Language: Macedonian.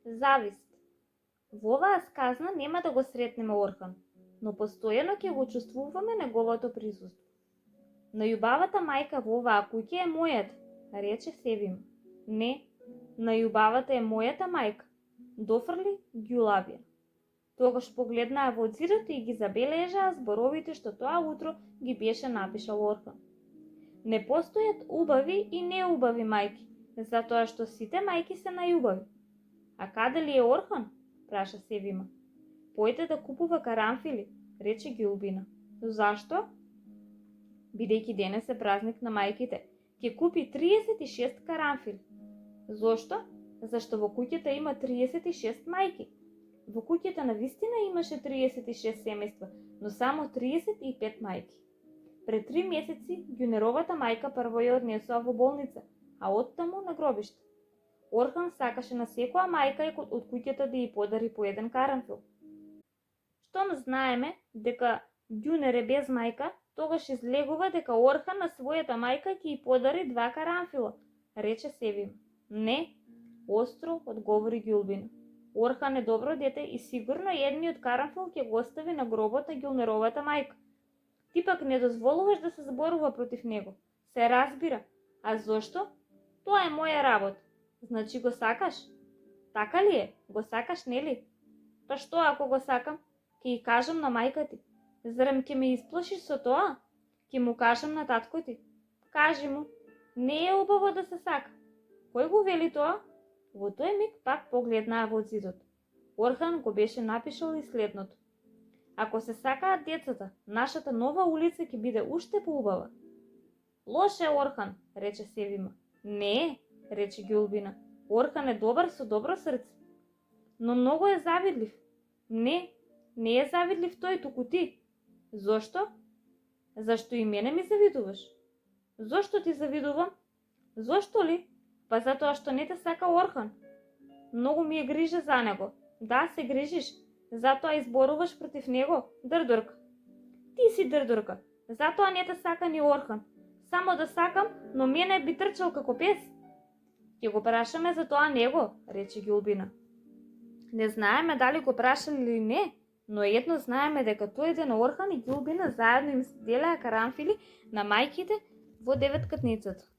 Завист. Во оваа сказна нема да го сретнеме Орхан, но постојано ќе го чувствуваме неговото присуство. Најубавата мајка во оваа куќа е мојата, рече Севим. Не, најубавата е мојата мајка, дофрли Ѓулабија. Тогаш погледнаа во ѕидот и ги забележаа зборовите што тоа утро ги беше напишал Орхан. Не постојат убави и неубави мајки, затоа што сите мајки се најубави. А каде ли е Орхан? Праша Севима. Појде да купува карамфили, рече Ѓулбина. Зашто? Бидејќи денес е празник на мајките, ќе купи 36 карамфили. Зошто? Зашто во куќата има 36 мајки. Во куќата навистина имаше 36 семејства, но само 35 мајки. Пред 3 месеци Ѓунеровата мајка прво ја однесоа во болница, а оттаму на гробиште. Орхан сакаше на секоја мајка од куќата да ја подари по еден карамфил. Штом знаеме дека Ѓунер е без мајка, тогаш излегува дека Орхан на својата мајка ќе ја подари 2 карамфила, рече Севим. Не, остро одговори Ѓулбина. Орхан е добро дете и сигурно едниот карамфил ќе го остави на гробот на Ѓулнеровата мајка. Ти пак не дозволуваш да се зборува против него. Се разбира. А зошто? Тоа е моја работа. Значи го сакаш? Така ли е? Го сакаш, нели? Па што ако го сакам? Ќе ја кажам на мајка ти. Зарем ќе ме исплашиш со тоа? Ќе му кажам на татко ти. Кажи му, не е убаво да се сака. Кој го вели тоа? Во тој миг пак погледнаа во ѕидот. Орхан го беше напишал и следното. Ако се сакаат децата, нашата нова улица ќе биде уште поубава. Лоше Орхан, рече Севима. Не, рече Ѓулбина. Орхан е добар со добро срце. Но многу е завидлив. Не е завидлив тој, туку ти. Зошто? Зашто и мене ми завидуваш? Зошто ти завидувам? Зошто ли? Па затоа што не те сака Орхан. Многу ми е грижа за него. Да, се грижиш. Затоа изборуваш против него, дрдурка. Ти си дрдурка. Затоа не те сака ни Орхан. Само да сакам, но мене би трчал како пес. Ќе го прашаме за тоа него, рече Ѓулбина. Не знаеме дали го прашали или не, но едно знаеме дека тој ден Орхан и Ѓулбина заедно им делеа карамфили на мајките во деветкатницата.